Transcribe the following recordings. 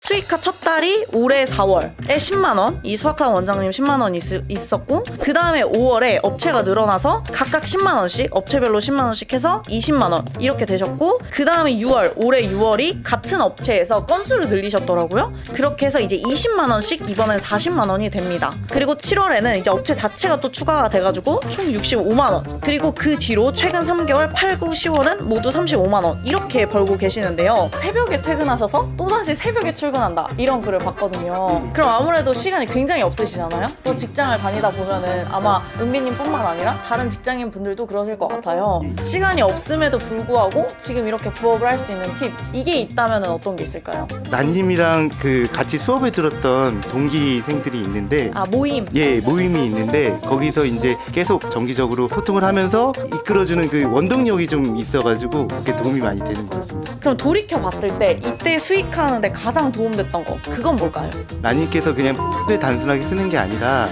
수익화 첫 달이 올해 4월에 10만원, 이 수학학 원장님 10만원 있었고, 그 다음에 5월에 업체가 늘어나서 각각 10만원씩, 업체별로 10만원씩 해서 20만원 이렇게 되셨고, 그 다음에 6월, 올해 6월이 같은 업체에서 건수를 늘리셨더라고요. 그렇게 해서 이제 20만원씩 이번엔 40만원이 됩니다. 그리고 7월에는 이제 업체 자체가 또 추가가 돼가지고 총 65만원, 그리고 그 뒤로 최근 3개월 8, 9, 10월은 모두 35만원 이렇게 벌고 계시는데요. 새벽에 퇴근하셔서 또다시 새벽에 출근한다 이런 글을 봤거든요. 그럼 아무래도 시간이 굉장히 없으시잖아요. 또 직장을 다니다 보면은 아마 은비님 뿐만 아니라 다른 직장인 분들도 그러실 것 같아요. 시간이 없음에도 불구하고 지금 이렇게 부업을 할 수 있는 팁, 이게 있다면 어떤 게 있을까요? 란님이랑 같이 수업을 들었던 동기생들이 있는데, 모임. 예, 모임이 있는데 거기서 이제 계속 정기적으로 소통을 하면서 이끌어주는 그 원동력이 좀 있어가지고 그게 도움이 많이 되는 것 같습니다. 그럼 돌이켜 봤을 때 이때 수익하는데 가장 도움됐던 거, 그건 뭘까요? 란님께서 그냥 를 단순하게 쓰는 게 아니라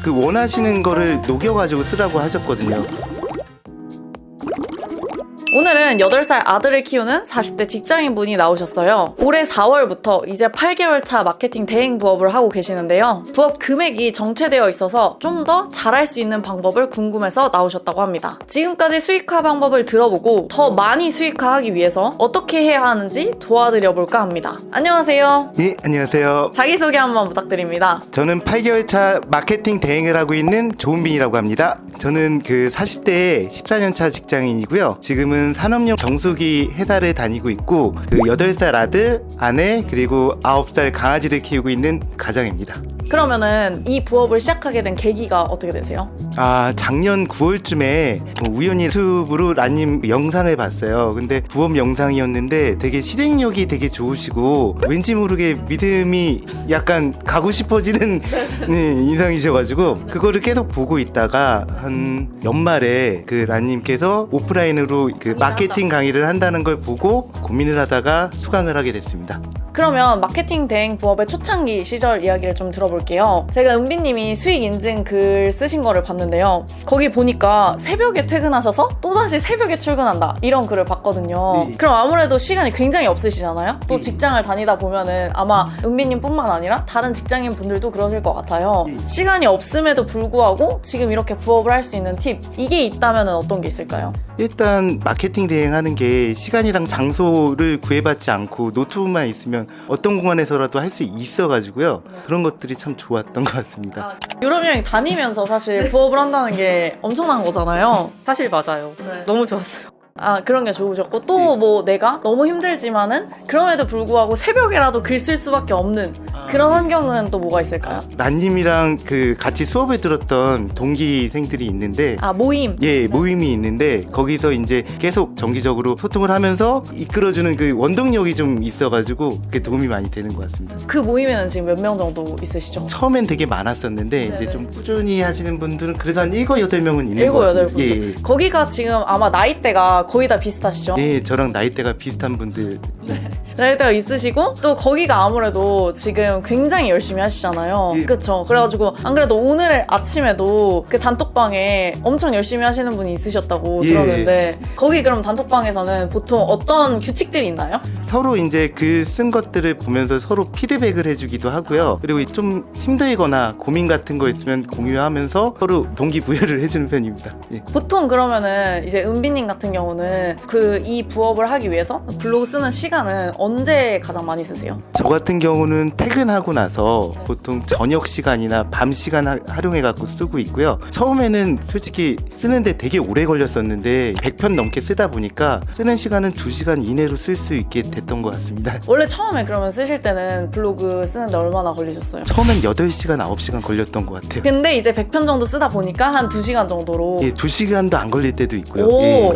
그 원하시는 거를 녹여가지고 쓰라고 하셨거든요. 오늘은 8살 아들을 키우는 40대 직장인분이 나오셨어요. 올해 4월부터 이제 8개월 차 마케팅 대행 부업을 하고 계시는데요. 부업 금액이 정체되어 있어서 좀 더 잘할 수 있는 방법을 궁금해서 나오셨다고 합니다. 지금까지 수익화 방법을 들어보고 더 많이 수익화하기 위해서 어떻게 해야 하는지 도와드려 볼까 합니다. 안녕하세요. 예, 안녕하세요. 자기소개 한번 부탁드립니다. 저는 8개월 차 마케팅 대행을 하고 있는 조은빈이라고 합니다. 저는 40대 14년 차 직장인이고요. 지금은 산업용 정수기 회사를 다니고 있고 8살 아들, 아내, 그리고 9살 강아지를 키우고 있는 가장입니다. 그러면은 이 부업을 시작하게 된 계기가 어떻게 되세요? 작년 9월쯤에 우연히 유튜브로 란님 영상을 봤어요. 근데 부업 영상이었는데 되게 실행력이 되게 좋으시고 왠지 모르게 믿음이 약간 가고 싶어지는 인상이셔가지고 그거를 계속 보고 있다가 한 연말에 란님께서 오프라인으로 마케팅 강의를 한다는 걸 보고 고민을 하다가 수강을 하게 됐습니다. 그러면 마케팅 대행 부업의 초창기 시절 이야기를 좀 들어볼게요. 제가 은비님이 수익 인증 글 쓰신 거를 봤는데요. 거기 보니까 새벽에 퇴근하셔서 또다시 새벽에 출근한다 이런 글을 봤거든요. 네. 그럼 아무래도 시간이 굉장히 없으시잖아요. 또 직장을 다니다 보면은 아마 은비님 뿐만 아니라 다른 직장인 분들도 그러실 것 같아요. 시간이 없음에도 불구하고 지금 이렇게 부업을 할 수 있는 팁, 이게 있다면 어떤 게 있을까요? 일단 마케팅 대행하는 게 시간이랑 장소를 구애받지 않고 노트북만 있으면 어떤 공간에서라도 할 수 있어가지고요. 그런 것들이 참 좋았던 것 같습니다. 유럽 여행 다니면서 사실 부업을 한다는 게 엄청난 거잖아요. 사실 맞아요. 네. 너무 좋았어요. 그런 게 좋으셨고, 또 뭐 내가 너무 힘들지만은 그럼에도 불구하고 새벽에라도 글 쓸 수밖에 없는 그런 환경은 또 뭐가 있을까요? 란님이랑 같이 수업을 들었던 동기생들이 있는데, 모임. 예, 모임이 있는데 거기서 이제 계속 정기적으로 소통을 하면서 이끌어주는 그 원동력이 좀 있어가지고 그게 도움이 많이 되는 것 같습니다. 그 모임에는 지금 몇 명 정도 있으시죠? 처음엔 되게 많았었는데 이제 좀 꾸준히 하시는 분들은 그래도 한 7, 8명은 있는 7, 것 같습니다. 8분. 예. 거기가 지금 아마 나이대가 거의 다 비슷하시죠? 네, 저랑 나이대가 비슷한 분들. 나이대가 있으시고, 또 거기가 아무래도 지금 굉장히 열심히 하시잖아요. 예. 그쵸? 그래가지고 안 그래도 오늘 아침에도 그 단톡방에 엄청 열심히 하시는 분이 있으셨다고 예. 들었는데, 거기 그럼 단톡방에서는 보통 어떤 규칙들이 있나요? 서로 이제 쓴 것들을 보면서 서로 피드백을 해주기도 하고요. 그리고 좀 힘들거나 고민 같은 거 있으면 공유하면서 서로 동기부여를 해주는 편입니다. 예. 보통 그러면은 이제 은비님 같은 경우는 이 부업을 하기 위해서 블로그 쓰는 시간은 언제 가장 많이 쓰세요? 저 같은 경우는 퇴근하고 나서 보통 저녁 시간이나 밤 시간 활용해갖고 쓰고 있고요. 처음에는 솔직히 쓰는데 되게 오래 걸렸었는데 100편 넘게 쓰다 보니까 쓰는 시간은 2시간 이내로 쓸 수 있게 됐던 것 같습니다. 원래 처음에 그러면 쓰실 때는 블로그 쓰는데 얼마나 걸리셨어요? 처음엔 8시간, 9시간 걸렸던 것 같아요. 근데 이제 100편 정도 쓰다 보니까 한 2시간 정도로. 예, 2시간도 안 걸릴 때도 있고요. 오. 예.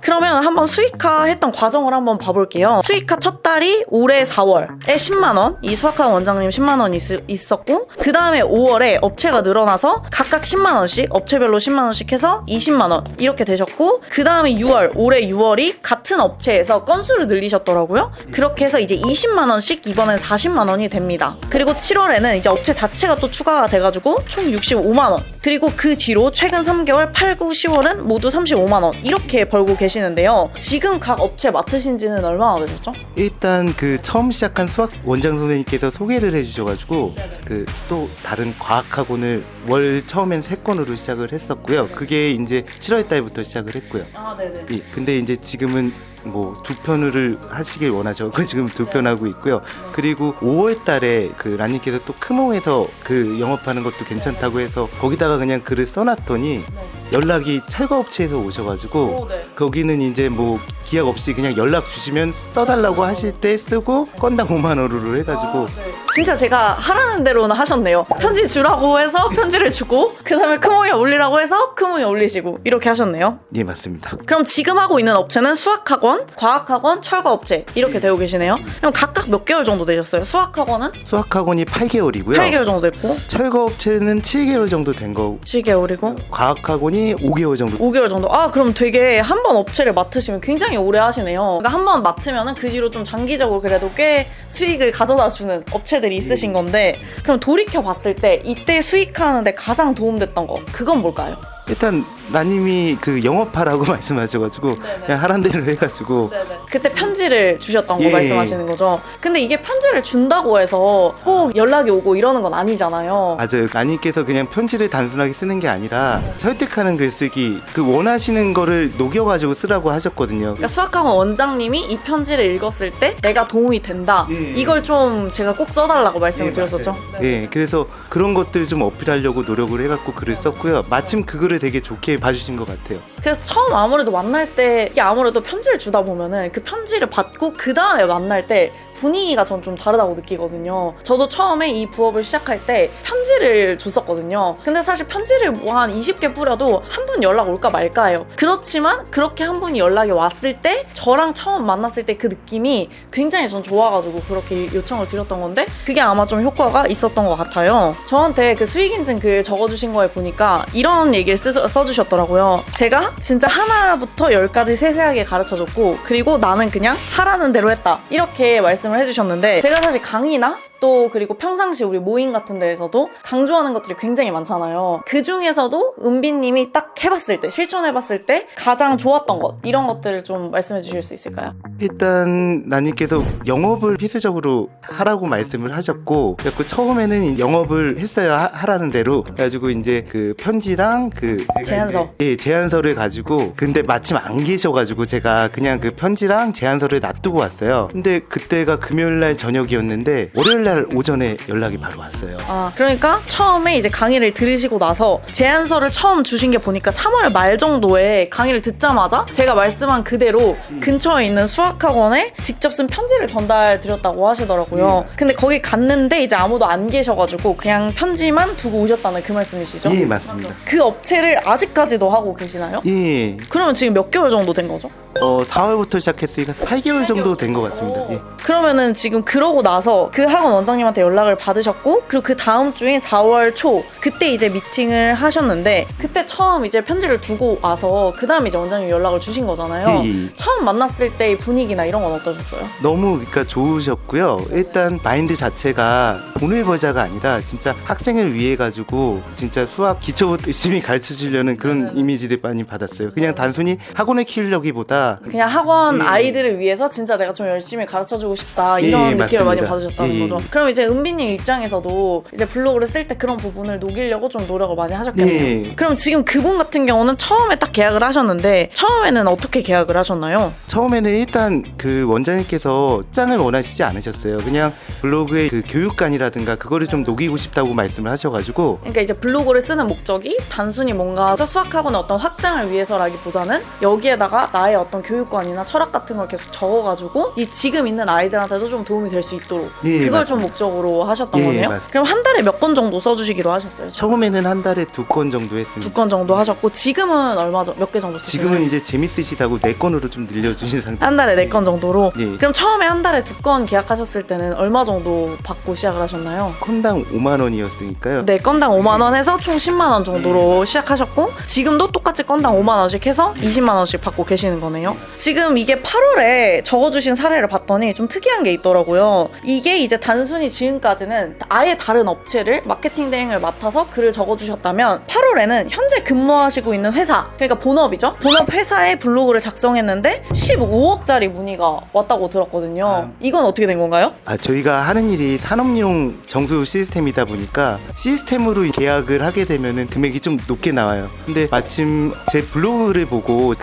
그러면 한번 수익화 했던 과정을 한번 봐볼게요. 수익화 첫 달이 올해 4월에 10만원, 이 수학학 원장님 10만원 있었고, 그 다음에 5월에 업체가 늘어나서 각각 10만원씩, 업체별로 10만원씩 해서 20만원 이렇게 되셨고, 그 다음에 6월, 올해 6월이 같은 업체에서 건수를 늘리셨더라고요. 그렇게 해서 이제 20만원씩 이번엔 40만원이 됩니다. 그리고 7월에는 이제 업체 자체가 또 추가가 돼가지고 총 65만원, 그리고 그 뒤로 최근 3개월 8, 9, 10월은 모두 35만원 이렇게 벌고 계십니다. 계시는데요. 지금 각 업체 맡으신 지는 얼마나 되셨죠? 일단 그 처음 시작한 수학 원장 선생님께서 소개를 해주셔가지고 네네. 그 또 다른 과학학원을 월 처음엔 3건으로 시작을 했었고요. 그게 이제 7월 달부터 시작을 했고요. 아, 네네. 예, 근데 이제 지금은 뭐 2편을 하시길 원하셔서 지금 2편 하고 있고요. 그리고 5월 달에 그 라님께서 또 크몽에서 그 영업하는 것도 괜찮다고 해서 거기다가 그냥 글을 써놨더니 연락이 철거업체에서 오셔가지고 네. 거기는 이제 뭐 기약 없이 그냥 연락 주시면 써달라고 하실 때 쓰고 건당 5만 원으로 해가지고 진짜 제가 하라는 대로는 하셨네요. 편지 주라고 해서 편지를 주고 그 다음에 크몽에 올리라고 해서 크몽에 올리시고 이렇게 하셨네요. 예, 맞습니다. 그럼 지금 하고 있는 업체는 수학학원, 과학학원, 철거업체 이렇게 되고 계시네요. 그럼 각각 몇 개월 정도 되셨어요? 수학학원은 수학학원이 8개월이고요. 8개월 정도 됐고 철거업체는 7개월 정도 된 거고 7개월이고 과학학원이 5개월 정도. 5개월 정도. 아, 그럼 되게 한 번 업체를 맡으시면 굉장히 오래 하시네요. 그러니까 한 번 맡으면은 그 뒤로 좀 장기적으로 그래도 꽤 수익을 가져다 주는 업체들이 있으신 건데, 그럼 돌이켜 봤을 때 이때 수익하는데 가장 도움됐던 거 그건 뭘까요? 일단 라님이 그 영업하라고 말씀하셔가지고 그냥 하란 대로 해가지고 그때 편지를 주셨던 거 예. 말씀하시는 거죠? 근데 이게 편지를 준다고 해서 꼭 연락이 오고 이러는 건 아니잖아요. 맞아요. 라님께서 그냥 편지를 단순하게 쓰는 게 아니라 설득하는 글쓰기, 그 원하시는 거를 녹여가지고 쓰라고 하셨거든요. 그러니까 수학학원 원장님이 이 편지를 읽었을 때 내가 도움이 된다. 예. 이걸 좀 제가 꼭 써달라고 말씀을 예, 드렸었죠. 맞아요. 예, 그래서 그런 것들을 좀 어필하려고 노력을 해갖고 글을 썼고요. 마침 그 글을 되게 좋게 봐주신 것 같아요. 그래서 처음 아무래도 만날 때 이게 아무래도 편지를 주다 보면은 그 편지를 받고 그 다음에 만날 때 분위기가 전 좀 다르다고 느끼거든요. 저도 처음에 이 부업을 시작할 때 편지를 줬었거든요. 근데 사실 편지를 뭐 한 20개 뿌려도 한 분 연락 올까 말까예요. 그렇지만 그렇게 한 분이 연락이 왔을 때 저랑 처음 만났을 때 그 느낌이 굉장히 전 좋아가지고 그렇게 요청을 드렸던 건데, 그게 아마 좀 효과가 있었던 것 같아요. 저한테 그 수익인증 글 적어주신 거에 보니까 이런 얘기를 써주셨더라고요. 제가 진짜 하나부터 10까지 세세하게 가르쳐줬고, 그리고 나는 그냥 하라는 대로 했다, 이렇게 말씀을 해주셨는데, 제가 사실 강의나 또 그리고 평상시 우리 모임 같은 데에서도 강조하는 것들이 굉장히 많잖아요. 그 중에서도 은비님이 딱 해봤을 때, 실천해봤을 때 가장 좋았던 것, 이런 것들을 좀 말씀해 주실 수 있을까요? 일단 라님께서 영업을 필수적으로 하라고 말씀을 하셨고, 그래서 처음에는 영업을 했어요. 하라는 대로. 그래가지고 이제 그 편지랑 그 제안서. 예, 제안서를 가지고, 근데 마침 안 계셔가지고 제가 그냥 그 편지랑 제안서를 놔두고 왔어요. 근데 그때가 금요일날 저녁이었는데 월요일날 오전에 연락이 바로 왔어요. 아, 그러니까 처음에 이제 강의를 들으시고 나서 제안서를 처음 주신 게 보니까 3월 말 정도에 강의를 듣자마자 제가 말씀한 그대로 근처에 있는 수학학원에 직접 쓴 편지를 전달 드렸다고 하시더라고요. 근데 거기 갔는데 이제 아무도 안 계셔가지고 그냥 편지만 두고 오셨다는 그 말씀이시죠? 예, 맞습니다. 그 업체를 아직까지도 하고 계시나요? 예. 그러면 지금 몇 개월 정도 된 거죠? 4월부터 시작했으니까 8개월 정도 된 것 같습니다. 예. 그러면은 지금 그러고 나서 그 학원 원장님한테 연락을 받으셨고, 그리고 그 다음 주인 4월 초 그때 이제 미팅을 하셨는데, 그때 처음 이제 편지를 두고 와서 그 다음에 이제 원장님 연락을 주신 거잖아요. 예. 처음 만났을 때의 분위기나 이런 건 어떠셨어요? 너무 그러니까 좋으셨고요. 일단 마인드 자체가 돈을 벌자가 아니라 진짜 학생을 위해 가지고 진짜 수학 기초부터 열심히 가르쳐 주려는 그런 이미지를 많이 받았어요. 그냥 단순히 학원을 키우려기보다 그냥 학원 아이들을 위해서 진짜 내가 좀 열심히 가르쳐주고 싶다, 예, 이런 느낌을 맞습니다. 많이 받으셨다는 예, 거죠. 예. 그럼 이제 은비님 입장에서도 이제 블로그를 쓸 때 그런 부분을 녹이려고 좀 노력을 많이 하셨겠네요. 예. 그럼 지금 그분 같은 경우는 처음에 딱 계약을 하셨는데, 처음에는 어떻게 계약을 하셨나요? 처음에는 일단 그 원장님께서 짱을 원하시지 않으셨어요. 그냥 블로그의 그 교육관이라든가 그거를 좀 녹이고 싶다고 말씀을 하셔가지고, 그러니까 이제 블로그를 쓰는 목적이 단순히 뭔가 수학학원의 어떤 확장을 위해서라기보다는 여기에다가 나의 어떤 교육관이나 철학 같은 걸 계속 적어가지고 이 지금 있는 아이들한테도 좀 도움이 될 수 있도록 예, 그걸 맞습니다. 좀 목적으로 하셨던 예, 거네요? 맞습니다. 그럼 한 달에 몇 건 정도 써주시기로 하셨어요? 처음에는 한 달에 2건 정도 했습니다. 2건 정도 하셨고, 지금은 몇 개 정도 쓰시나요? 지금은 이제 재밌으시다고 4건으로 좀 늘려주신 상태. 한 달에 4건 정도로? 예. 그럼 처음에 한 달에 2건 계약하셨을 때는 얼마 정도 받고 시작을 하셨나요? 건당 5만 원이었으니까요. 네, 건당 5만 원 해서 총 10만 원 정도로 시작하셨고, 지금도 똑같이 건당 5만 원씩 해서 20만 원씩 받고 계시는 거네요. 지금 이게 8월에 적어주신 사례를 봤더니 좀 특이한 게 있더라고요. 이게 이제 단순히 지금까지는 아예 다른 업체를 마케팅 대행을 맡아서 글을 적어주셨다면 8월에는 현재 근무하시고 있는 회사, 그러니까 본업이죠. 본업 회사의 블로그를 작성했는데 15억짜리 문의가 왔다고 들었거든요. 이건 어떻게 된 건가요? 저희가 하는 일이 산업용 정수 시스템이다 보니까 시스템으로 계약을 하게 되면은 금액이 좀 높게 나와요. 근데 마침 제 블로그를 보고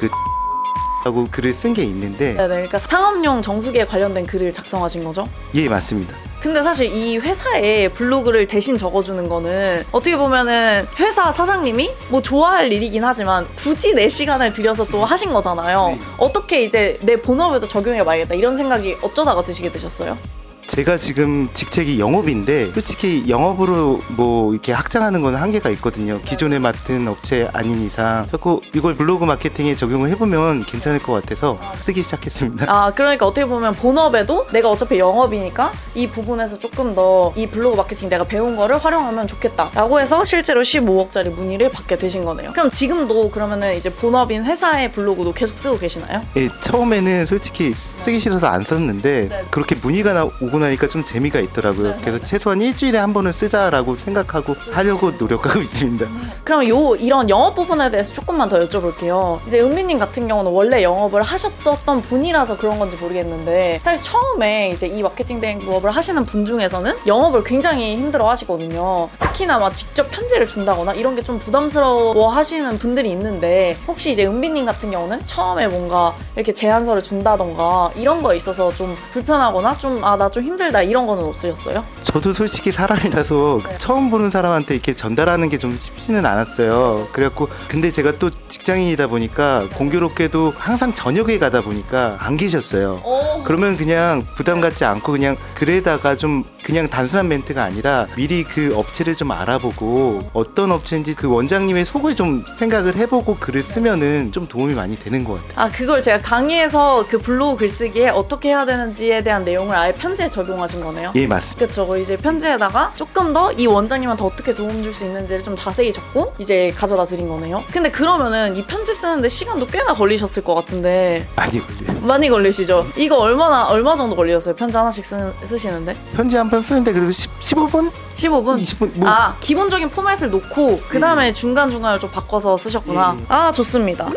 하고 글을 쓴 게 있는데 네네, 그러니까 상업용 정수기에 관련된 글을 작성하신 거죠? 예, 맞습니다. 근데 사실 이 회사에 블로그를 대신 적어주는 거는 어떻게 보면은 회사 사장님이 뭐 좋아할 일이긴 하지만 굳이 내 시간을 들여서 또 하신 거잖아요. 네. 어떻게 이제 내 본업에도 적용해봐야겠다 이런 생각이 어쩌다가 드시게 되셨어요? 제가 지금 직책이 영업인데 솔직히 영업으로 뭐 이렇게 확장하는 건 한계가 있거든요. 기존에 맡은 업체 아닌 이상 자꾸 이걸 블로그 마케팅에 적용을 해보면 괜찮을 것 같아서 쓰기 시작했습니다. 아, 그러니까 어떻게 보면 본업에도 내가 어차피 영업이니까 이 부분에서 조금 더 이 블로그 마케팅 내가 배운 거를 활용하면 좋겠다 라고 해서 실제로 15억짜리 문의를 받게 되신 거네요. 그럼 지금도 그러면은 이제 본업인 회사의 블로그도 계속 쓰고 계시나요? 예, 처음에는 솔직히 쓰기 싫어서 안 썼는데 네. 그렇게 문의가 오고 나니까 좀 재미가 있더라고요. 네. 그래서 최소한 일주일에 한 번은 쓰자라고 생각하고 하려고 노력하고 있습니다. 그러면 이런 영업 부분에 대해서 조금만 더 여쭤볼게요. 이제 은비님 같은 경우는 원래 영업을 하셨었던 분이라서 그런 건지 모르겠는데 사실 처음에 이제 이 마케팅 대행 부업을 하시는 분 중에서는 영업을 굉장히 힘들어 하시거든요. 특히나 막 직접 편지를 준다거나 이런 게 좀 부담스러워 하시는 분들이 있는데 혹시 이제 은비님 같은 경우는 처음에 뭔가 이렇게 제안서를 준다던가 이런 거에 있어서 좀 불편하거나 좀 나 좀 힘들다 이런 거는 없으셨어요? 저도 솔직히 사람이라서 네. 처음 보는 사람한테 이렇게 전달하는 게 좀 쉽지는 않았어요. 그래갖고 근데 제가 또 직장인이다 보니까 공교롭게도 항상 저녁에 가다 보니까 안 계셨어요. 그러면 그냥 부담 갖지 않고 그냥 글에다가 좀 그냥 단순한 멘트가 아니라 미리 그 업체를 좀 알아보고 어떤 업체인지 그 원장님의 속을 좀 생각을 해보고 글을 쓰면은 좀 도움이 많이 되는 것 같아요. 아, 그걸 제가 강의에서 그 블로그 글쓰기에 어떻게 해야 되는지에 대한 내용을 아예 편지에 적용하신 거네요? 예, 맞습니다. 그쵸. 이제 편지에다가 조금 더 이 원장님한테 어떻게 도움 줄 수 있는지를 좀 자세히 적고 이제 가져다 드린 거네요. 근데 그러면은 이 편지 쓰는데 시간도 꽤나 걸리셨을 것 같은데 많이 걸려요. 많이 걸리시죠? 이거 얼마 정도 걸리셨어요? 편지 하나씩 쓰시는데? 편지 한 번 쓰는데 그래도 15분? 15분? 20분? 뭐 아, 기본적인 포맷을 놓고 그 다음에 중간중간을 좀 바꿔서 쓰셨구나. 예. 아, 좋습니다.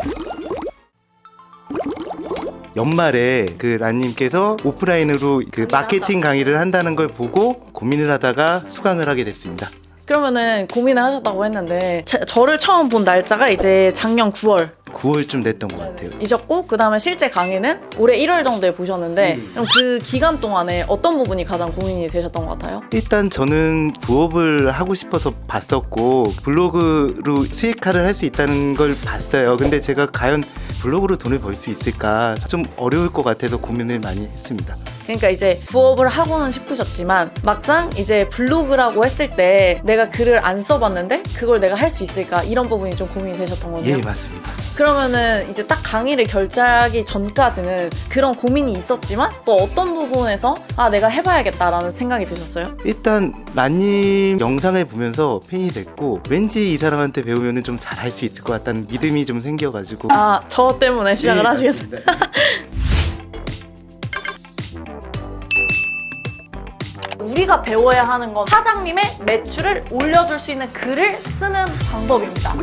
연말에 그 란님께서 오프라인으로 그 마케팅 강의를 한다는 걸 보고 고민을 하다가 수강을 하게 됐습니다. 그러면은 고민을 하셨다고 했는데 저를 처음 본 날짜가 이제 작년 9월 9월쯤 됐던 것 같아요. 이셨고 그 다음에 실제 강의는 올해 1월 정도에 보셨는데 그럼 그 기간 동안에 어떤 부분이 가장 고민이 되셨던 것 같아요? 일단 저는 부업을 하고 싶어서 봤었고 블로그로 수익화를 할 수 있다는 걸 봤어요. 근데 제가 과연 블로그로 돈을 벌 수 있을까 좀 어려울 것 같아서 고민을 많이 했습니다. 그러니까 이제 부업을 하고는 싶으셨지만 막상 이제 블로그라고 했을 때 내가 글을 안 써봤는데 그걸 내가 할 수 있을까 이런 부분이 좀 고민이 되셨던 거네요. 예, 맞습니다. 그러면은 이제 딱 강의를 결제하기 전까지는 그런 고민이 있었지만 또 어떤 부분에서 내가 해봐야겠다라는 생각이 드셨어요? 일단 란님 영상을 보면서 팬이 됐고 왠지 이 사람한테 배우면 좀 잘할 수 있을 것 같다는 믿음이 좀 생겨가지고 저 때문에 시작을 예, 하시겠어요? 맞습니다. 우리가 배워야 하는 건 사장님의 매출을 올려줄 수 있는 글을 쓰는 방법입니다.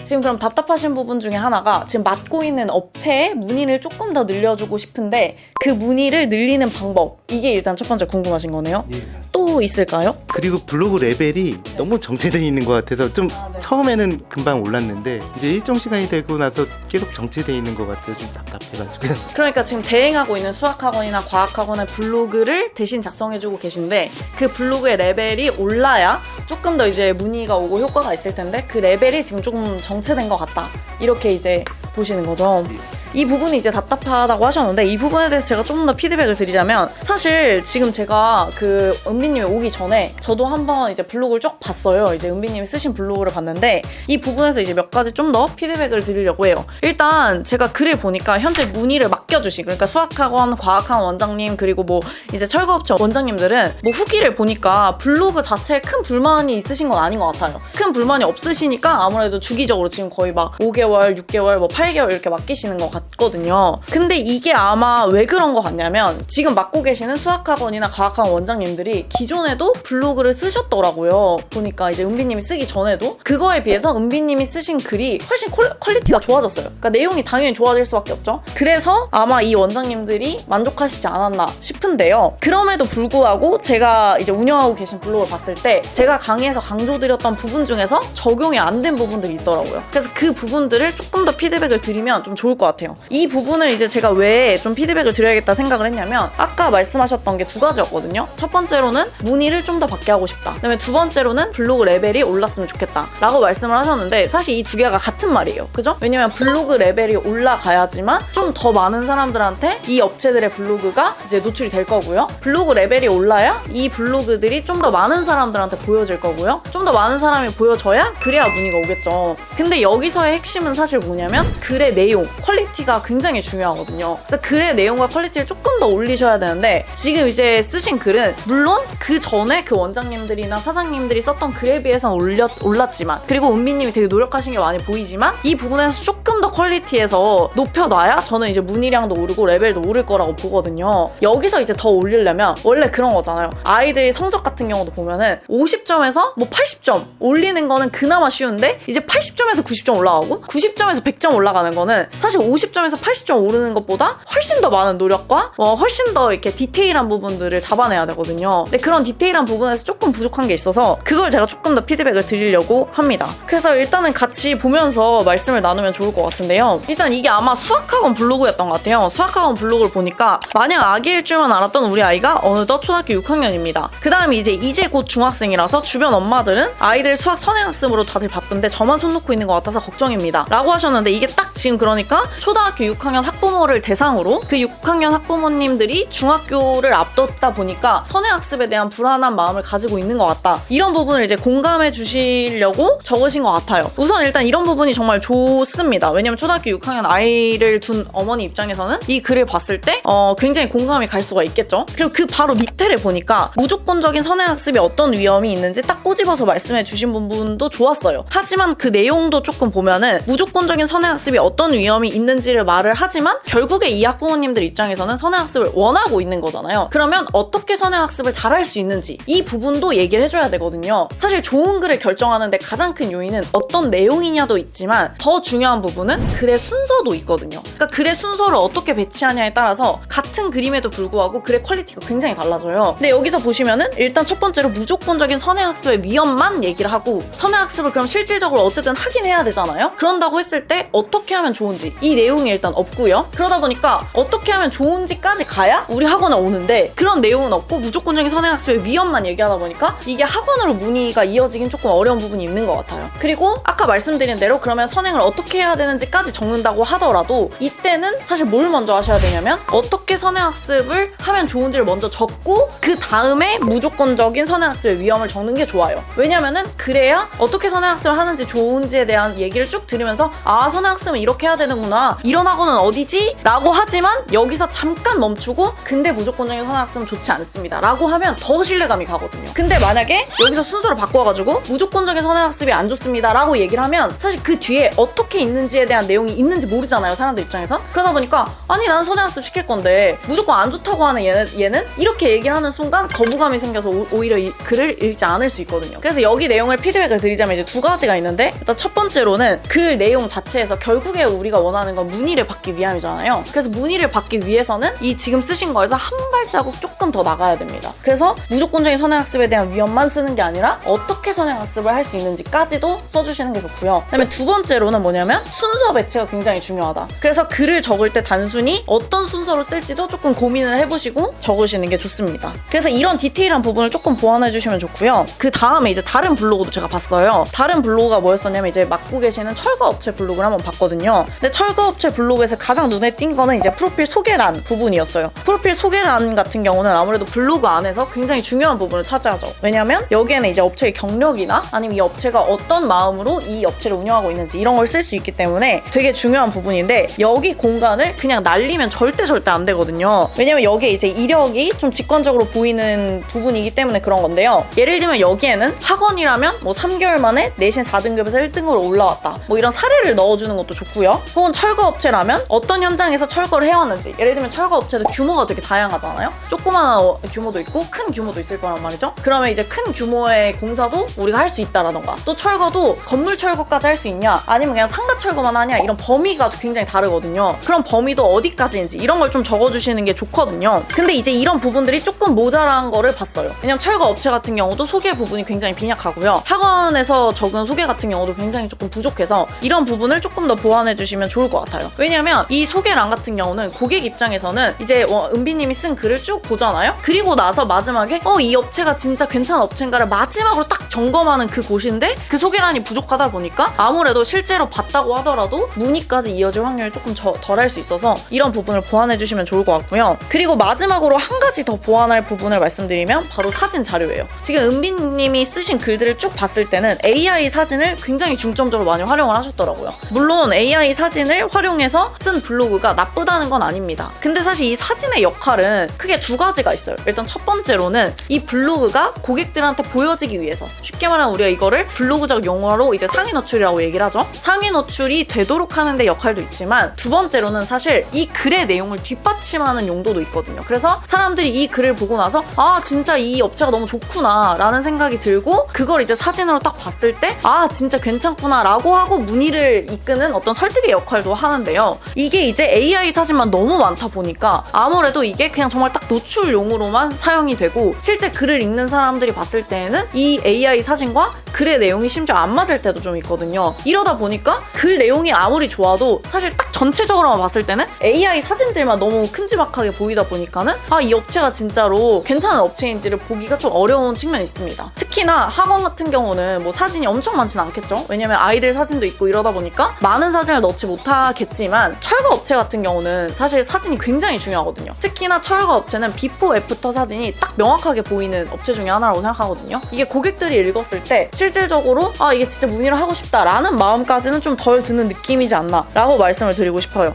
지금 그럼 답답하신 부분 중에 하나가 지금 맡고 있는 업체의 문의를 조금 더 늘려주고 싶은데 그 문의를 늘리는 방법, 이게 일단 첫 번째 궁금하신 거네요. 예. 또 있을까요? 그리고 블로그 레벨이 너무 정체되어 있는 것 같아서 좀 네. 처음에는 금방 올랐는데 이제 일정 시간이 되고 나서 계속 정체되어 있는 것 같아서 좀 답답해가지고 그러니까 지금 대행하고 있는 수학학원이나 과학학원의 블로그를 대신 작성해주고 계신데 그 블로그의 레벨이 올라야 조금 더 이제 문의가 오고 효과가 있을 텐데 그 레벨이 지금 조금 정체된 것 같다 이렇게 이제 보시는 거죠. 이 부분이 이제 답답하다고 하셨는데 이 부분에 대해서 제가 조금 더 피드백을 드리자면 사실 지금 제가 그 은비님이 오기 전에 저도 한번 이제 블로그를 쭉 봤어요. 이제 은비님이 쓰신 블로그를 봤는데 이 부분에서 이제 몇 가지 좀 더 피드백을 드리려고 해요. 일단 제가 글을 보니까 현재 문의를 맡겨주신 그러니까 수학학원, 과학학원 원장님 그리고 뭐 이제 철거업체 원장님들은 뭐 후기를 보니까 블로그 자체에 큰 불만이 있으신 건 아닌 것 같아요. 큰 불만이 없으시니까 아무래도 주기적으로 지금 거의 막 5개월, 6개월, 뭐 8개월 이렇게 맡기시는 것 같아요. 봤거든요. 근데 이게 아마 왜 그런 것 같냐면 지금 맡고 계시는 수학학원이나 과학학원 원장님들이 기존에도 블로그를 쓰셨더라고요. 보니까 이제 은비님이 쓰기 전에도 그거에 비해서 은비님이 쓰신 글이 훨씬 퀄리티가 좋아졌어요. 그러니까 내용이 당연히 좋아질 수밖에 없죠. 그래서 아마 이 원장님들이 만족하시지 않았나 싶은데요. 그럼에도 불구하고 제가 이제 운영하고 계신 블로그를 봤을 때 제가 강의에서 강조드렸던 부분 중에서 적용이 안 된 부분들이 있더라고요. 그래서 그 부분들을 조금 더 피드백을 드리면 좀 좋을 것 같아요. 이 부분을 이제 제가 왜 좀 피드백을 드려야겠다 생각을 했냐면 아까 말씀하셨던 게 두 가지였거든요. 첫 번째로는 문의를 좀 더 받게 하고 싶다. 그다음에 두 번째로는 블로그 레벨이 올랐으면 좋겠다 라고 말씀을 하셨는데 사실 이 두 개가 같은 말이에요. 그죠? 왜냐면 블로그 레벨이 올라가야지만 좀 더 많은 사람들한테 이 업체들의 블로그가 이제 노출이 될 거고요. 블로그 레벨이 올라야 이 블로그들이 좀 더 많은 사람들한테 보여질 거고요. 좀 더 많은 사람이 보여져야 그래야 문의가 오겠죠. 근데 여기서의 핵심은 사실 뭐냐면 글의 내용, 퀄리티가 굉장히 중요하거든요. 그래서 글의 내용과 퀄리티를 조금 더 올리셔야 되는데 지금 이제 쓰신 글은 물론 그 전에 그 원장님들이나 사장님들이 썼던 글에 비해서는 올랐지만 그리고 은비님이 되게 노력하신 게 많이 보이지만 이 부분에서 조금 더 퀄리티에서 높여놔야 저는 이제 문의량도 오르고 레벨도 오를 거라고 보거든요. 여기서 이제 더 올리려면 원래 그런 거잖아요. 아이들이 성적 같은 경우도 보면은 50점에서 뭐 80점 올리는 거는 그나마 쉬운데 이제 80점에서 90점 올라가고 90점에서 100점 올라가는 거는 사실 50점에서 80점 오르는 것보다 훨씬 더 많은 노력과 훨씬 더 이렇게 디테일한 부분들을 잡아내야 되거든요. 근데 그런 디테일한 부분에서 조금 부족한 게 있어서 그걸 제가 조금 더 피드백을 드리려고 합니다. 그래서 일단은 같이 보면서 말씀을 나누면 좋을 것 같은데요. 일단 이게 아마 수학학원 블로그였던 것 같아요. 수학학원 블로그를 보니까 마냥 아기일 줄만 알았던 우리 아이가 어느덧 초등학교 6학년입니다. 그 다음에 이제 곧 중학생이라서 주변 엄마들은 아이들 수학 선행학습으로 다들 바쁜데 저만 손 놓고 있는 것 같아서 걱정입니다 라고 하셨는데 이게 딱 지금 그러니까 초등학교 6학년 학부모를 대상으로 그 6학년 학부모님들이 중학교를 앞뒀다 보니까 선행학습에 대한 불안한 마음을 가지고 있는 것 같다. 이런 부분을 이제 공감해 주시려고 적으신 것 같아요. 우선 일단 이런 부분이 정말 좋습니다. 왜냐면 초등학교 6학년 아이를 둔 어머니 입장에서는 이 글을 봤을 때 굉장히 공감이 갈 수가 있겠죠. 그리고 그 바로 밑에를 보니까 무조건적인 선행학습이 어떤 위험이 있는지 딱 꼬집어서 말씀해 주신 부분도 좋았어요. 하지만 그 내용도 조금 보면은 무조건적인 선행학습이 어떤 위험이 있는지를 말을 하지만 결국에 이 학부모님들 입장에서는 선행학습을 원하고 있는 거잖아요. 그러면 어떻게 선행학습을 잘할 수 있는지 이 부분도 얘기를 해줘야 되거든요. 사실 좋은 글을 결정하는데 가장 큰 요인은 어떤 내용이냐도 있지만 더 중요한 부분은 글의 순서도 있거든요. 그러니까 글의 순서를 어떻게 배치하냐에 따라서 같은 그림에도 불구하고 글의 퀄리티가 굉장히 달라져요. 근데 여기서 보시면은 일단 첫 번째로 무조건적인 선행학습의 위험만 얘기를 하고 선행학습을 그럼 실질적으로 어쨌든 하긴 해야 되잖아요. 그런다고 했을 때 어떻게 하면 좋은지 이 내용이 일단 없고요. 그러다 보니까 어떻게 하면 좋은지까지 가야 우리 학원에 오는데 그런 내용은 없고 무조건적인 선행학습의 위험만 얘기하다 보니까 이게 학원으로 문의가 이어지긴 조금 어려운 부분이 있는 것 같아요. 그리고 아까 말씀드린 대로 그러면 선행을 어떻게 해야 되는지까지 적는다고 하더라도 이때는 사실 뭘 먼저 하셔야 되냐면 어떻게 선행학습을 하면 좋은지를 먼저 적고 그 다음에 무조건적인 선행학습의 위험을 적는 게 좋아요. 왜냐면은 그래야 어떻게 선행학습을 하는지 좋은지에 대한 얘기를 쭉 들으면서 아 선행학습은 이렇게 해야 되는구나 이런 학원은 어디지? 라고 하지만 여기서 잠깐 멈추고 근데 무조건적인 선행학습은 좋지 않습니다 라고 하면 더 신뢰감이 가거든요. 근데 만약에 여기서 순서를 바꿔가지고 무조건적인 선행학습이 안 좋습니다 라고 얘기를 하면 사실 그 뒤에 어떻게 있는지에 대한 내용이 있는지 모르잖아요 사람들 입장에선. 그러다 보니까 아니 나는 선행학습 시킬 건데 무조건 안 좋다고 하는 얘는 이렇게 얘기를 하는 순간 거부감이 생겨서 오히려 이 글을 읽지 않을 수 있거든요. 그래서 여기 내용을 피드백을 드리자면 이제 두 가지가 있는데 일단 첫 번째로는 글 내용 자체에서 결국에 우리가 원하는 건 문의를 받기 위함이잖아요. 그래서 문의를 받기 위해서는 이 지금 쓰신 거에서 한 발자국 조금 더 나가야 됩니다. 그래서 무조건적인 선행학습에 대한 위험만 쓰는 게 아니라 어떻게 선행학습을 할 수 있는지까지도 써주시는 게 좋고요. 그다음에 두 번째로는 뭐냐면 순서 배치가 굉장히 중요하다. 그래서 글을 적을 때 단순히 어떤 순서로 쓸지도 조금 고민을 해보시고 적으시는 게 좋습니다. 그래서 이런 디테일한 부분을 조금 보완해 주시면 좋고요. 그 다음에 이제 다른 블로그도 제가 봤어요. 다른 블로그가 뭐였었냐면 이제 맡고 계시는 철거업체 블로그를 한번 봤거든요. 근데 철거업체 블로그에서 가장 눈에 띈 거는 이제 프로필 소개란 부분이었어요. 프로필 소개란 같은 경우는 아무래도 블로그 안에서 굉장히 중요한 부분을 차지하죠. 왜냐면 여기에는 이제 업체의 경력이나 아니면 이 업체가 어떤 마음으로 이 업체를 운영하고 있는지 이런 걸 쓸 수 있기 때문에 되게 중요한 부분인데 여기 공간을 그냥 날리면 절대 안 되거든요. 왜냐면 여기에 이제 이력이 좀 직관적으로 보이는 부분이기 때문에 그런 건데요. 예를 들면 여기에는 학원이라면 뭐 3개월 만에 내신 4등급에서 1등으로 올라왔다. 뭐 이런 사례를 넣어주는 것도 좋고요. 혹은 철거 업체라면 어떤 현장에서 철거를 해왔는지, 예를 들면 철거 업체도 규모가 되게 다양하잖아요. 조그마한 규모도 있고 큰 규모도 있을 거란 말이죠. 그러면 이제 큰 규모의 공사도 우리가 할 수 있다라던가, 또 철거도 건물 철거까지 할 수 있냐 아니면 그냥 상가 철거만 하냐, 이런 범위가 굉장히 다르거든요. 그럼 범위도 어디까지인지 이런 걸 좀 적어주시는 게 좋거든요. 근데 이제 이런 부분들이 조금 모자란 거를 봤어요. 왜냐면 철거 업체 같은 경우도 소개 부분이 굉장히 빈약하고요. 학원에서 적은 소개 같은 경우도 굉장히 조금 부족해서 이런 부분을 조금 더 보완해 주시면 좋을 것 같아요. 왜냐면 이 소개란 같은 경우는 고객 입장에서는 이제 은비님이 쓴 글을 쭉 보잖아요. 그리고 나서 마지막에 이 업체가 진짜 괜찮은 업체인가를 마지막으로 딱 점검하는 그 곳인데 그 소개란이 부족하다 보니까 아무래도 실제로 봤다고 하더라도 문의까지 이어질 확률이 조금 덜 할 수 있어서 이런 부분을 보완해 주시면 좋을 것 같고요. 그리고 마지막으로 한 가지 더 보완할 부분을 말씀드리면 바로 사진 자료예요. 지금 은비님이 쓰신 글들을 쭉 봤을 때는 AI 사진을 굉장히 중점적으로 많이 활용을 하셨더라고요. 물론 AI 사진을 활용해서 쓴 블로그가 나쁘다는 건 아닙니다. 근데 사실 이 사진의 역할은 크게 두 가지가 있어요. 일단 첫 번째로는 이 블로그가 고객들한테 보여지기 위해서, 쉽게 말하면 우리가 이거를 블로그적 용어로 이제 상위 노출이라고 얘기를 하죠. 상위 노출이 되도록 하는 데 역할도 있지만, 두 번째로는 사실 이 글의 내용을 뒷받침하는 용도도 있거든요. 그래서 사람들이 이 글을 보고 나서 진짜 이 업체가 너무 좋구나 라는 생각이 들고, 그걸 이제 사진으로 딱 봤을 때 진짜 괜찮구나 라고 하고 문의를 이끄는 어떤 설득의 역할도 하는데요. 이게 이제 AI 사진만 너무 많다 보니까 아무래도 이게 그냥 정말 딱 노출용으로만 사용이 되고, 실제 글을 읽는 사람들이 봤을 때에는 이 AI 사진과 글의 내용이 심지어 안 맞을 때도 좀 있거든요. 이러다 보니까 글 내용이 아무리 좋아도 사실 딱 전체적으로만 봤을 때는 AI 사진들만 너무 큼지막하게 보이다 보니까는 이 업체가 진짜로 괜찮은 업체인지를 보기가 좀 어려운 측면이 있습니다. 특히나 학원 같은 경우는 뭐 사진이 엄청 많진 않겠죠. 왜냐면 아이들 사진도 있고 이러다 보니까 많은 사진을 넣지 못하겠지만, 철거 업체 같은 경우는 사실 사진이 굉장히 중요하거든요. 특히나 철거 업체는 비포 애프터 사진이 딱 명확하게 보이는 업체 중에 하나라고 생각하거든요. 이게 고객들이 읽었을 때 실질적으로 이게 진짜 문의를 하고 싶다라는 마음까지는 좀 덜 드는 느낌이지 않나 라고 말씀을 드리고 싶어요.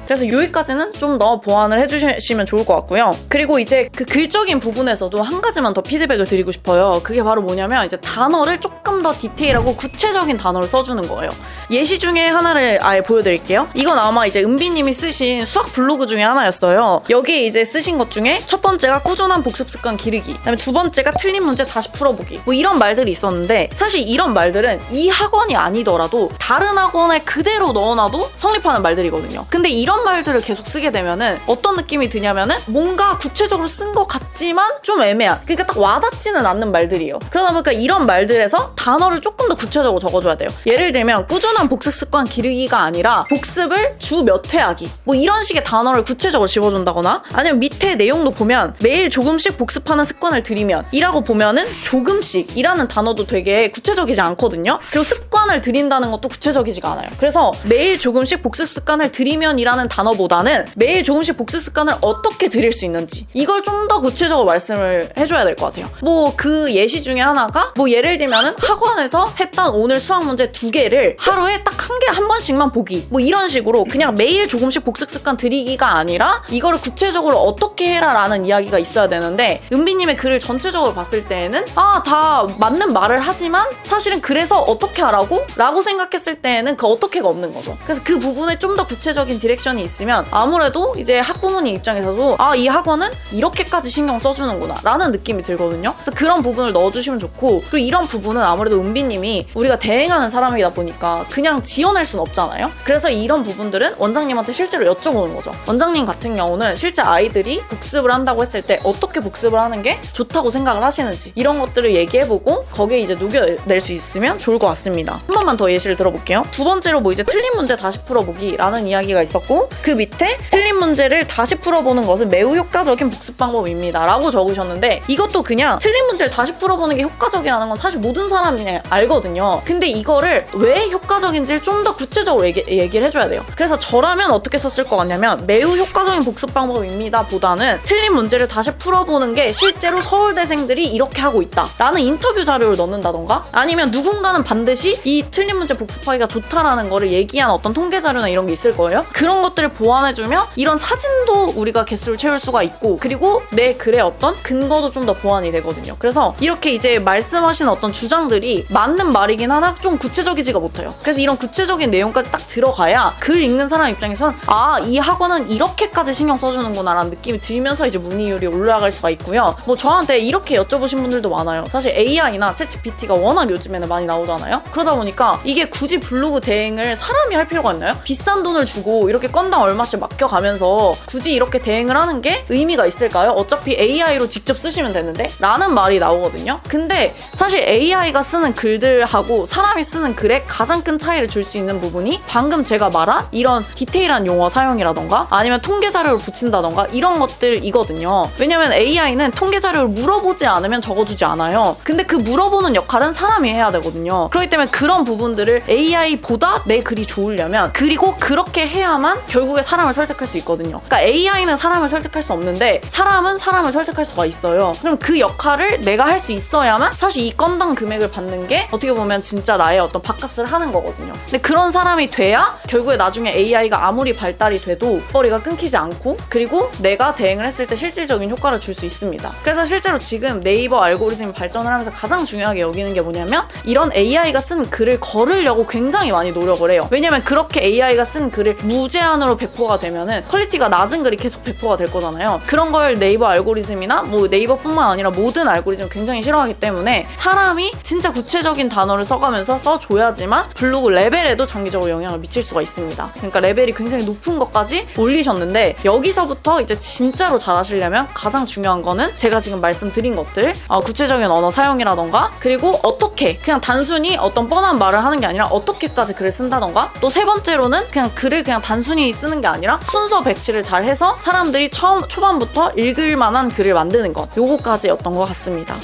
그래서 여기까지는 좀 더 보완을 해주시면 좋을 것 같고요. 그리고 이제 그 글적인 부분에서도 한 가지만 더 피드백을 드리고 싶어요. 그게 바로 뭐냐면 이제 단어를 조금 더 디테일하고 구체적인 단어를 써주는 거예요. 예시 중에 하나를 아예 보여드릴게요. 이건 아마 이제 은비님이 쓰신 수학 블로그 중에 하나였어요. 여기 이제 쓰신 것 중에 첫 번째가 꾸준한 복습 습관 기르기, 그다음에 두 번째가 틀린 문제 다시 풀어보기, 뭐 이런 말들이 있었는데, 사실 이런 말들은 이 학원이 아니더라도 다른 학원에 그대로 넣어놔도 성립하는 말들이거든요. 근데 이런 말들을 계속 쓰게 되면은 어떤 느낌이 드냐면은 뭔가 구체적으로 쓴 것 같지만 좀 애매한, 그러니까 딱 와닿지는 않는 말들이에요. 그러다 보니까 이런 말들에서 단어를 조금 더 구체적으로 적어줘야 돼요. 예를 들면 꾸준한 복습 습관 기르기가 아니라 복습을 주 몇 회 하기, 뭐 이런 식의 단어를 구체적으로 집어준다거나, 아니면 밑에 내용도 보면 매일 조금씩 복습하는 습관을 들이면 이라고 보면은 조금씩 이라는 단어도 되게 구체적이지 않거든요. 그리고 습관을 들인다는 것도 구체적이지가 않아요. 그래서 매일 조금씩 복습 습관을 들이면 이라는 단어보다는 매일 조금씩 복습 습관을 어떻게 들일 수 있는지, 이걸 좀 더 구체적으로 말씀을 해줘야 될 것 같아요. 뭐 그 예시 중에 하나가 뭐 예를 들면은 학원에서 했던 오늘 수학 문제 2개를 하루에 딱 한 번씩만 보기, 뭐 이런 식으로 그냥 매일 조금씩 복습 습관 들이기가 아니라 이거를 구체적으로 어떻게 해라 라는 이야기가 있어야 되는데, 은비님의 글을 전체적으로 봤을 때에는 다 맞는 말을 하지만 사실은 그래서 어떻게 하라고? 라고 생각했을 때에는 그 어떻게가 없는 거죠. 그래서 그 부분에 좀 더 구체적인 디렉션이 있으면 아무래도 이제 학부모님 입장에서도 이 학원은 이렇게까지 신경 써주는구나 라는 느낌이 들거든요. 그래서 그런 부분을 넣어주시면 좋고, 그리고 이런 부분은 아무래도 은비님이 우리가 대행하는 사람이다 보니까 그냥 지원할 순 없잖아요. 그래서 이런 부분들은 원장님한테 실제로 여쭤보는 거죠. 원장님 같은 경우는 실제 아이들이 복습을 한다고 했을 때 어떻게 복습을 하는 게 좋다고 생각을 하시는지, 이런 것들을 얘기해보고 거기에 이제 녹여낼 수 있으면 좋을 것 같습니다. 한 번만 더 예시를 들어볼게요. 두 번째로 뭐 이제 틀린 문제 다시 풀어보기 라는 이야기가 있었고, 그 밑에 틀린 문제를 다시 풀어보는 것은 매우 효과적인 복습 방법입니다 라고 적으셨는데, 이것도 그냥 틀린 문제를 다시 풀어보는 게 효과적이라는 건 사실 모든 사람이 알거든요. 근데 이거를 왜 효과적인지를 좀 더 구체적으로 얘기를 해줘야 돼요. 그래서 저라면 어떻게 썼을 것 같냐면, 매우 효과적인 복습 방법입니다 보다는 틀린 문제를 다시 풀어보는 게 실제로 서울대생들이 이렇게 하고 있다 라는 인터뷰 자료를 넣는다던가, 아니면 누군가는 반드시 이 틀린 문제 복습하기가 좋다라는 거를 얘기한 어떤 통계 자료나 이런 게 있을 거예요. 그런 것들을 보완해주면 이런 사진도 우리가 개수를 채울 수가 있고, 그리고 내 글의 어떤 근거도 좀 더 보완이 되거든요. 그래서 이렇게 이제 말씀하시는 어떤 주장들이 맞는 말이긴 하나 좀 구체적이지가 못해요. 그래서 이런 구체적인 내용까지 딱 들어가야 글 읽는 사람 입장에선 이 학원은 이렇게까지 신경 써주는구나 라는 느낌이 들면서 이제 문의율이 올라갈 수가 있고요. 뭐 저한테 이렇게 여쭤보신 분들도 많아요. 사실 AI나 챗GPT가 워낙 요즘에는 많이 나오잖아요. 그러다 보니까 이게 굳이 블로그 대행을 사람이 할 필요가 있나요? 비싼 돈을 주고 이렇게 건당 얼마씩 맡겨가면서 굳이 이렇게 대행을 하는 게 의미가 있을까요? 어차피 AI로 직접 쓰시면 되는데? 라는 말이 나오거든요. 근데 사실 AI가 쓰는 글들하고 사람이 쓰는 글에 가장 큰 차이를 줄 수 있는 부분이 방금 제가 말한 이런 디테일한 용어 사용이라던가 아니면 통계 자료를 붙인다던가 이런 것들이거든요. 왜냐면 AI는 통계 자료를 물어보지 않으면 적어주지 않아요. 근데 그 물어보는 역할은 사람이 해야 되거든요. 그렇기 때문에 그런 부분들을 AI보다 내 글이 좋으려면 그리고 그렇게 해야만 결국에 사람을 설득할 수 있거든요. 그러니까 AI는 사람을 설득할 수 없는데 사람은 사람을 설득할 수가 있어요. 그럼 그 역할을 내가 할 수 있어야만 사실 이 건당 금액을 받는 게 어떻게 보면 진짜 나의 어떤 밥값을 하는 거거든요. 근데 그런 사람이 돼야 결국에 나중에 AI가 아무리 발달이 돼도 머리가 끊기지 않고 그리고 내가 대응을 했을 때 실질적인 효과를 줄 수 있습니다. 그래서 실제로 지금 네이버 알고리즘이 발전을 하면서 가장 중요하게 여기는 게 뭐냐면 이런 AI가 쓴 글을 거르려고 굉장히 많이 노력을 해요. 왜냐면 그렇게 AI가 쓴 글을 무제한으로 배포가 되면은 퀄리티가 낮은 글이 계속 배포가 될 거잖아요. 그런 걸 네이버 알고리즘이나 뭐 네이버뿐만 아니라 모든 알고리즘을 굉장히 싫어하기 때문에 사람이 진짜 구체적인 단어를 써가면서 써줘야지만 블로그 레벨에도 장기적으로 영향을 미칠 수가 있습니다. 그러니까 레벨이 굉장히 높은 것까지 올리셨는데 여기서부터 이제 진짜로 잘하시려면 가장 중요한 거는 제가 지금 말씀드린 것들 구체적인 언어 사용이라던가 그리고 어떻게 그냥 단순히 어떤 뻔한 말을 하는 게 아니라 어떻게까지 글을 쓴다던가 또 세 번째로는 그냥 글을 그냥 단순히 쓰는 게 아니라 순서 배치를 잘 해서 사람들이 초반부터 읽을 만한 글을 만드는 것 요거까지였던 것 같습니다.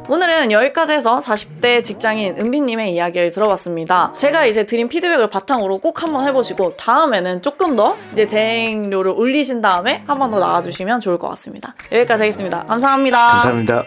오늘은 여기까지 해서 40대 직장인 은비님의 이야기를 들어봤습니다. 제가 이제 드린 피드백을 바탕으로 꼭 한번 해보시고 다음에는 조금 더 이제 대행료를 올리신 다음에 한 번 더 나와주시면 좋을 것 같습니다. 여기까지 하겠습니다. 감사합니다. 감사합니다.